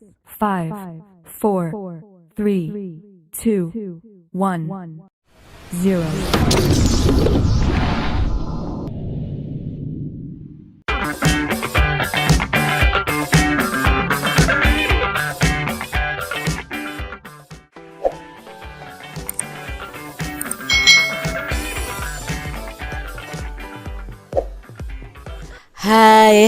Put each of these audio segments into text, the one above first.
5, 4, 3, 2, 1, 0. Hai,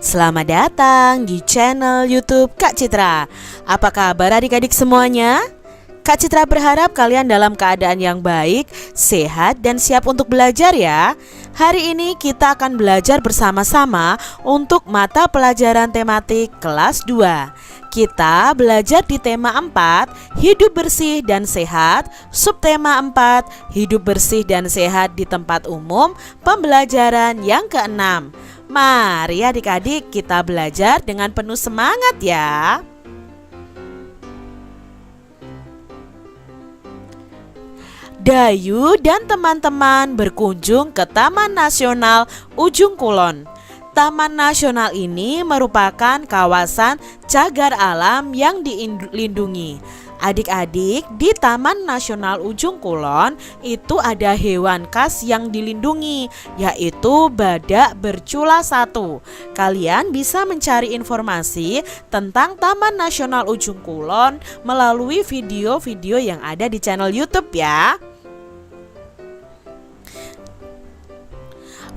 selamat datang di channel YouTube Kak Citra. Apa kabar adik-adik semuanya? Kak Citra berharap kalian dalam keadaan yang baik, sehat, dan siap untuk belajar ya. Hari ini kita akan belajar bersama-sama untuk mata pelajaran tematik kelas 2. Kita belajar di tema 4, hidup bersih dan sehat, subtema 4, hidup bersih dan sehat di tempat umum, pembelajaran yang ke-6. Mari adik-adik kita belajar dengan penuh semangat ya. Dayu dan teman-teman berkunjung ke Taman Nasional Ujung Kulon. Taman Nasional ini merupakan kawasan cagar alam yang dilindungi. Adik-adik, di Taman Nasional Ujung Kulon itu ada hewan khas yang dilindungi, yaitu badak bercula 1. Kalian bisa mencari informasi tentang Taman Nasional Ujung Kulon melalui video-video yang ada di channel YouTube ya.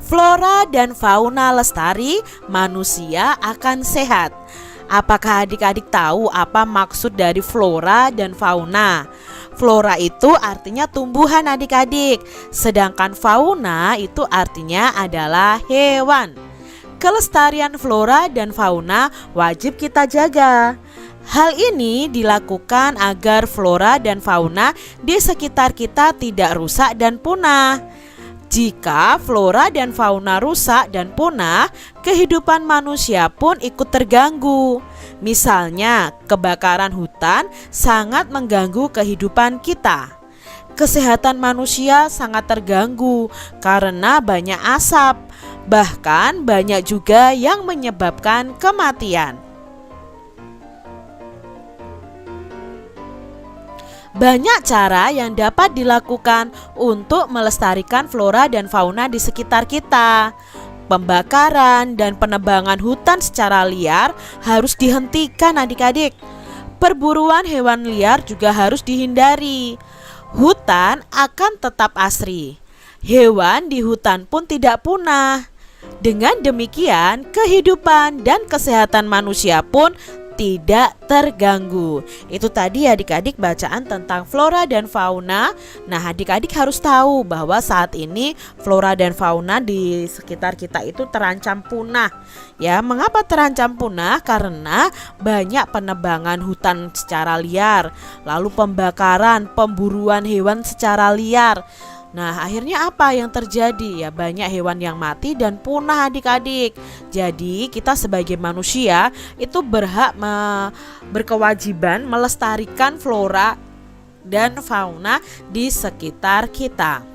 Flora dan fauna lestari, manusia akan sehat. Apakah adik-adik tahu apa maksud dari flora dan fauna? Flora itu artinya tumbuhan adik-adik, sedangkan fauna itu artinya adalah hewan. Kelestarian flora dan fauna wajib kita jaga. Hal ini dilakukan agar flora dan fauna di sekitar kita tidak rusak dan punah. Jika flora dan fauna rusak dan punah, kehidupan manusia pun ikut terganggu. Misalnya, kebakaran hutan sangat mengganggu kehidupan kita. Kesehatan manusia sangat terganggu karena banyak asap. Bahkan banyak juga yang menyebabkan kematian. Banyak cara yang dapat dilakukan untuk melestarikan flora dan fauna di sekitar kita. Pembakaran dan penebangan hutan secara liar harus dihentikan adik-adik. Perburuan hewan liar juga harus dihindari. Hutan akan tetap asri. Hewan di hutan pun tidak punah. Dengan demikian, kehidupan dan kesehatan manusia pun tidak terganggu. Itu tadi adik-adik bacaan tentang flora dan fauna. Nah, adik-adik harus tahu bahwa saat ini flora dan fauna di sekitar kita itu terancam punah. Ya, mengapa terancam punah? Karena banyak penebangan hutan secara liar, lalu pembakaran, pemburuan hewan secara liar. Nah, akhirnya apa yang terjadi? Ya, banyak hewan yang mati dan punah adik-adik. Jadi, kita sebagai manusia itu berhak berkewajiban melestarikan flora dan fauna di sekitar kita.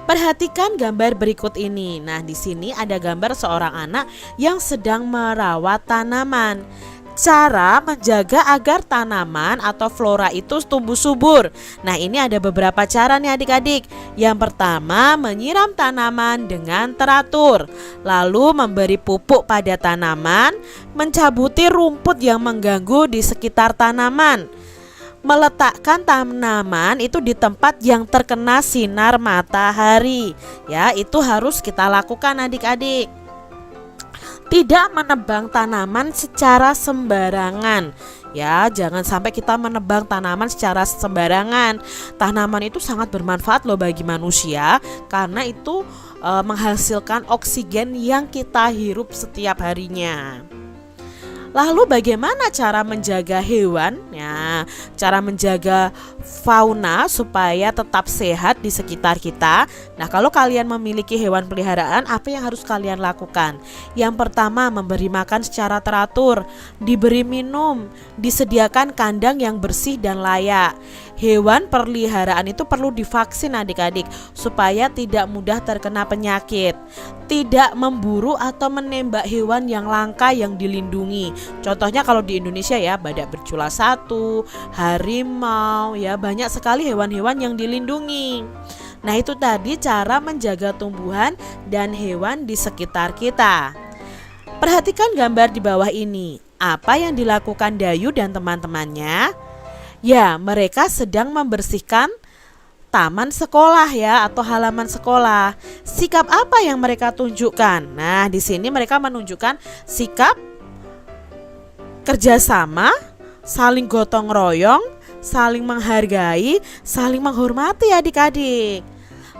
Perhatikan gambar berikut ini. Nah, di sini ada gambar seorang anak yang sedang merawat tanaman. Cara menjaga agar tanaman atau flora itu tumbuh subur. Nah, ini ada beberapa cara nih adik-adik. Yang pertama, menyiram tanaman dengan teratur. Lalu memberi pupuk pada tanaman, mencabuti rumput yang mengganggu di sekitar tanaman. Meletakkan tanaman itu di tempat yang terkena sinar matahari. Ya, itu harus kita lakukan adik-adik. Tidak menebang tanaman secara sembarangan. Ya, jangan sampai kita menebang tanaman secara sembarangan. Tanaman itu sangat bermanfaat loh bagi manusia karena itu menghasilkan oksigen yang kita hirup setiap harinya. Lalu bagaimana cara menjaga hewan? Ya, cara menjaga fauna supaya tetap sehat di sekitar kita. Nah, kalau kalian memiliki hewan peliharaan, apa yang harus kalian lakukan? Yang pertama, memberi makan secara teratur, diberi minum, disediakan kandang yang bersih dan layak. Hewan peliharaan itu perlu divaksin adik-adik supaya tidak mudah terkena penyakit. Tidak memburu atau menembak hewan yang langka yang dilindungi. Contohnya kalau di Indonesia ya, badak bercula 1, harimau ya, banyak sekali hewan-hewan yang dilindungi. Nah, itu tadi cara menjaga tumbuhan dan hewan di sekitar kita. Perhatikan gambar di bawah ini. Apa yang dilakukan Dayu dan teman-temannya? Ya, mereka sedang membersihkan taman sekolah ya, atau halaman sekolah. Sikap apa yang mereka tunjukkan? Nah, di sini mereka menunjukkan sikap kerjasama, saling gotong royong, saling menghargai, saling menghormati adik-adik.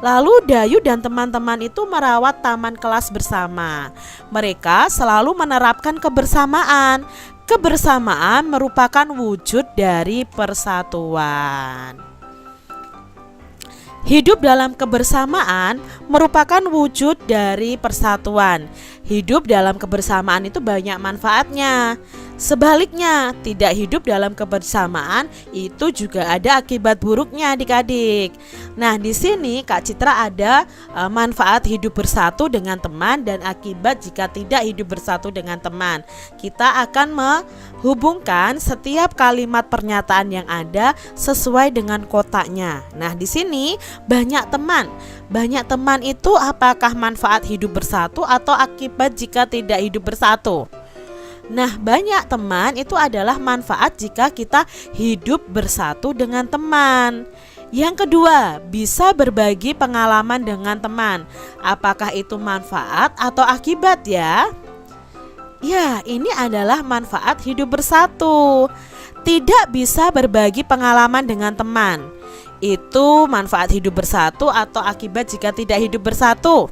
Lalu Dayu dan teman-teman itu merawat taman kelas bersama. Mereka selalu menerapkan kebersamaan. Kebersamaan merupakan wujud dari persatuan. Hidup dalam kebersamaan merupakan wujud dari persatuan. Hidup dalam kebersamaan itu banyak manfaatnya. Sebaliknya, tidak hidup dalam kebersamaan itu juga ada akibat buruknya adik-adik. Nah, di sini Kak Citra ada manfaat hidup bersatu dengan teman dan akibat jika tidak hidup bersatu dengan teman. Kita akan menghubungkan setiap kalimat pernyataan yang ada sesuai dengan kotaknya. Nah, di sini banyak teman. Banyak teman itu apakah manfaat hidup bersatu atau akibat jika tidak hidup bersatu? Nah, banyak teman itu adalah manfaat jika kita hidup bersatu dengan teman. Yang kedua, bisa berbagi pengalaman dengan teman. Apakah itu manfaat atau akibat ya? Ya, ini adalah manfaat hidup bersatu. Tidak bisa berbagi pengalaman dengan teman. Itu manfaat hidup bersatu atau akibat jika tidak hidup bersatu?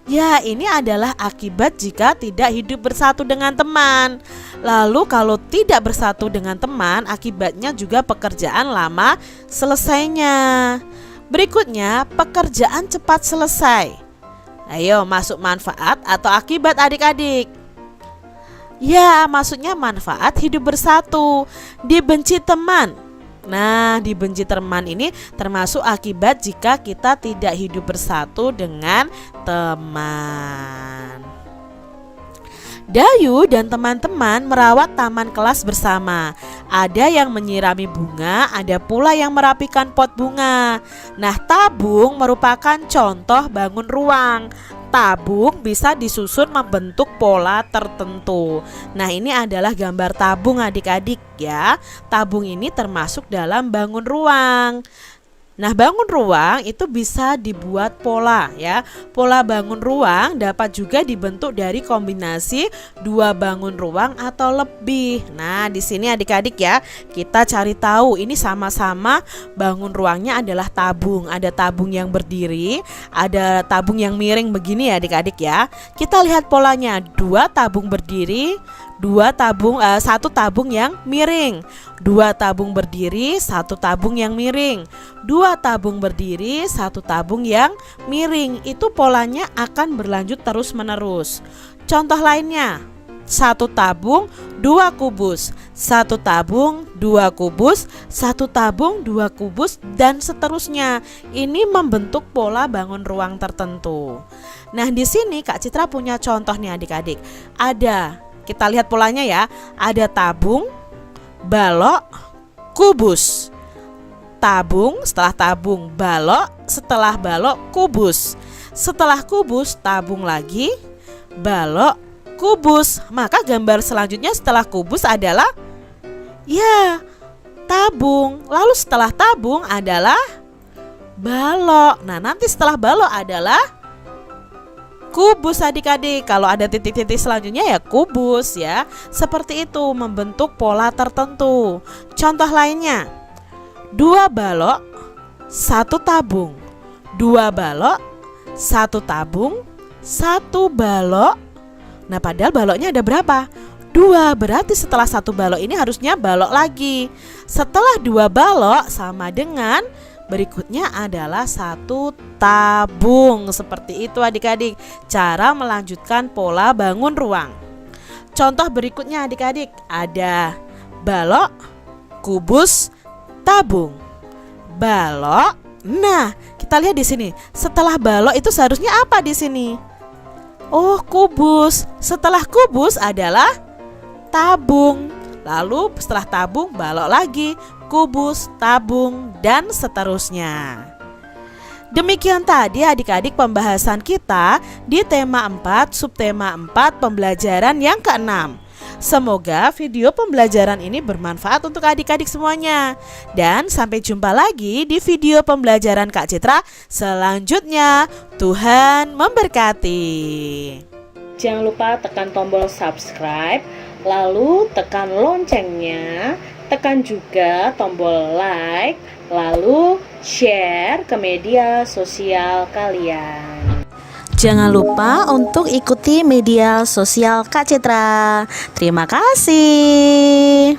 Ya, ini adalah akibat jika tidak hidup bersatu dengan teman. Lalu kalau tidak bersatu dengan teman, akibatnya juga pekerjaan lama selesainya. Berikutnya, pekerjaan cepat selesai. Ayo, masuk manfaat atau akibat adik-adik? Ya, maksudnya manfaat hidup bersatu. Dibenci teman. Nah, dibenci teman ini termasuk akibat jika kita tidak hidup bersatu dengan teman. Dayu dan teman-teman merawat taman kelas bersama. Ada yang menyirami bunga, ada pula yang merapikan pot bunga. Nah, tabung merupakan contoh bangun ruang. Tabung bisa disusun membentuk pola tertentu. Nah, ini adalah gambar tabung adik-adik ya. Tabung ini termasuk dalam bangun ruang. Nah, bangun ruang itu bisa dibuat pola ya. Pola bangun ruang dapat juga dibentuk dari kombinasi dua bangun ruang atau lebih. Nah, di sini adik-adik ya, kita cari tahu ini sama-sama bangun ruangnya adalah tabung. Ada tabung yang berdiri, ada tabung yang miring begini ya adik-adik ya. Kita lihat polanya, dua tabung berdiri, satu tabung yang miring, dua tabung berdiri, satu tabung yang miring, dua tabung berdiri, satu tabung yang miring. Itu polanya akan berlanjut terus menerus. Contoh lainnya, satu tabung, dua kubus, satu tabung, dua kubus, satu tabung, dua kubus, dan seterusnya. Ini membentuk pola bangun ruang tertentu. Nah, di sini Kak Citra punya contoh nih adik-adik. Kita lihat polanya ya. Ada tabung, balok, kubus. Tabung, setelah tabung, balok, setelah balok, kubus. Setelah kubus, tabung lagi, balok, kubus. Maka gambar selanjutnya setelah kubus adalah ya, tabung. Lalu setelah tabung adalah balok. Nah, nanti setelah balok adalah kubus adik-adik. Kalau ada titik-titik selanjutnya ya kubus ya. Seperti itu, membentuk pola tertentu. Contoh lainnya, dua balok, satu tabung. Dua balok, satu tabung, satu balok. Nah, padahal baloknya ada berapa? 2, berarti setelah 1 balok ini harusnya balok lagi. Setelah 2 balok sama dengan berikutnya adalah 1 tabung. Seperti itu adik-adik, cara melanjutkan pola bangun ruang. Contoh berikutnya adik-adik, ada balok, kubus, tabung. Balok. Nah, kita lihat di sini. Setelah balok itu seharusnya apa di sini? Oh, kubus. Setelah kubus adalah tabung. Lalu setelah tabung balok lagi, kubus, tabung, dan seterusnya. Demikian tadi adik-adik pembahasan kita di tema 4, subtema 4, pembelajaran yang ke-6. Semoga video pembelajaran ini bermanfaat untuk adik-adik semuanya. Dan sampai jumpa lagi di video pembelajaran Kak Citra selanjutnya. Tuhan memberkati. Jangan lupa tekan tombol subscribe, lalu tekan loncengnya, tekan juga tombol like, lalu share ke media sosial kalian. Jangan lupa untuk ikuti media sosial Kak Citra. Terima kasih.